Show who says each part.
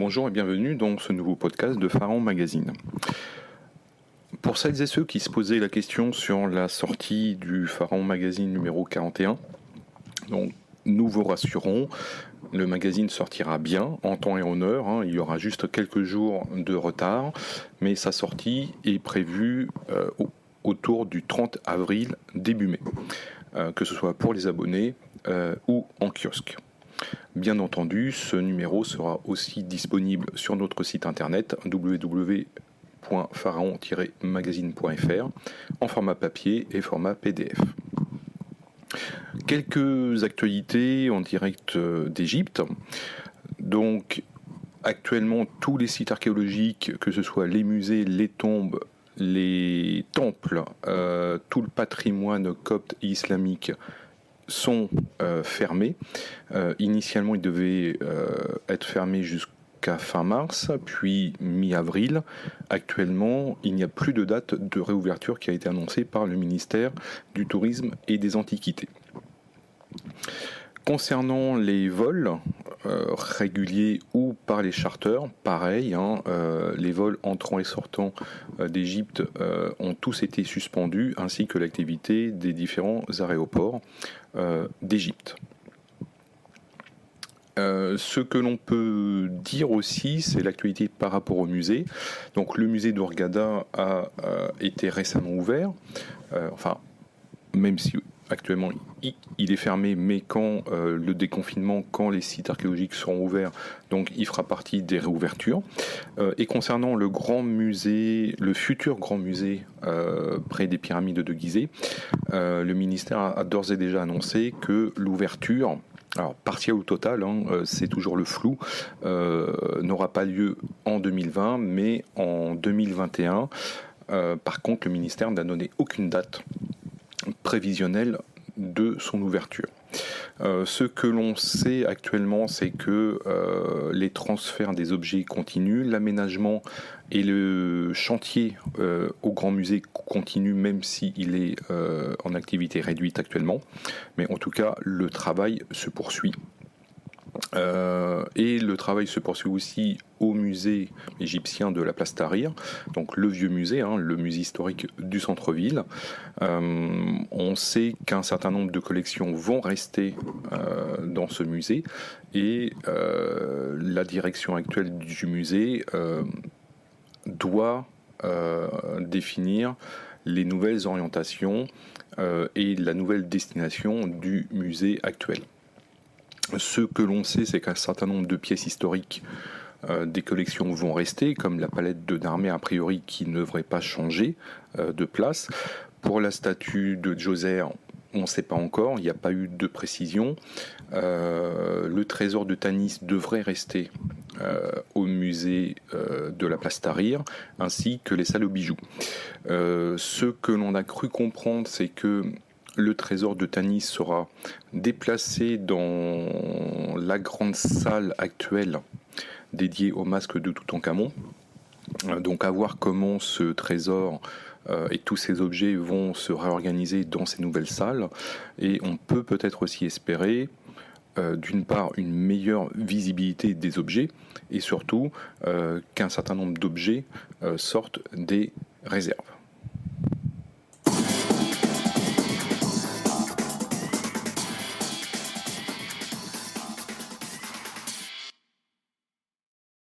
Speaker 1: Bonjour et bienvenue dans ce nouveau podcast de Pharaon Magazine. Pour celles et ceux qui se posaient la question sur la sortie du Pharaon Magazine numéro 41, donc nous vous rassurons, le magazine sortira bien, en temps et en heure, il y aura juste quelques jours de retard, mais sa sortie est prévue autour du 30 avril, début mai, que ce soit pour les abonnés ou en kiosque. Bien entendu, ce numéro sera aussi disponible sur notre site internet www.pharaon-magazine.fr en format papier et format PDF. Quelques actualités en direct d'Égypte. Donc, actuellement, tous les sites archéologiques, que ce soit les musées, les tombes, les temples, tout le patrimoine copte et islamique sont fermés. Initialement, ils devaient être fermés jusqu'à fin mars, puis mi-avril. Actuellement, il n'y a plus de date de réouverture qui a été annoncée par le ministère du Tourisme et des Antiquités. Concernant les vols réguliers ou par les charters, pareil, les vols entrant et sortant d'Égypte ont tous été suspendus, ainsi que l'activité des différents aéroports d'Égypte. Ce que l'on peut dire aussi, c'est l'actualité par rapport au musée. Donc le musée d'Hurghada a été récemment ouvert, même si actuellement il est fermé, mais quand le déconfinement, quand les sites archéologiques seront ouverts, donc il fera partie des réouvertures. Et concernant le grand musée, le futur grand musée près des pyramides de Gizeh, le ministère a d'ores et déjà annoncé que l'ouverture, alors partielle ou totale, c'est toujours le flou, n'aura pas lieu en 2020, mais en 2021. Par contre, le ministère n'a donné aucune date prévisionnelle de son ouverture. Ce que l'on sait actuellement, c'est que les transferts des objets continuent, l'aménagement et le chantier au Grand Musée continue, même s'il est en activité réduite actuellement. Mais en tout cas, le travail se poursuit. Et le travail se poursuit aussi au musée égyptien de la place Tahrir, donc le vieux musée, le musée historique du centre-ville. On sait qu'un certain nombre de collections vont rester dans ce musée et la direction actuelle du musée doit définir les nouvelles orientations et la nouvelle destination du musée actuel. Ce que l'on sait, c'est qu'un certain nombre de pièces historiques des collections vont rester, comme la palette de Narmer a priori qui ne devrait pas changer de place. Pour la statue de Djoser, on ne sait pas encore, il n'y a pas eu de précision. Le trésor de Tanis devrait rester au musée de la place Tahrir, ainsi que les salles aux bijoux. Ce que l'on a cru comprendre, c'est que le trésor de Tanis sera déplacé dans la grande salle actuelle dédiée au masque de Toutankhamon. Donc à voir comment ce trésor et tous ces objets vont se réorganiser dans ces nouvelles salles. Et on peut peut-être aussi espérer d'une part une meilleure visibilité des objets et surtout qu'un certain nombre d'objets sortent des réserves.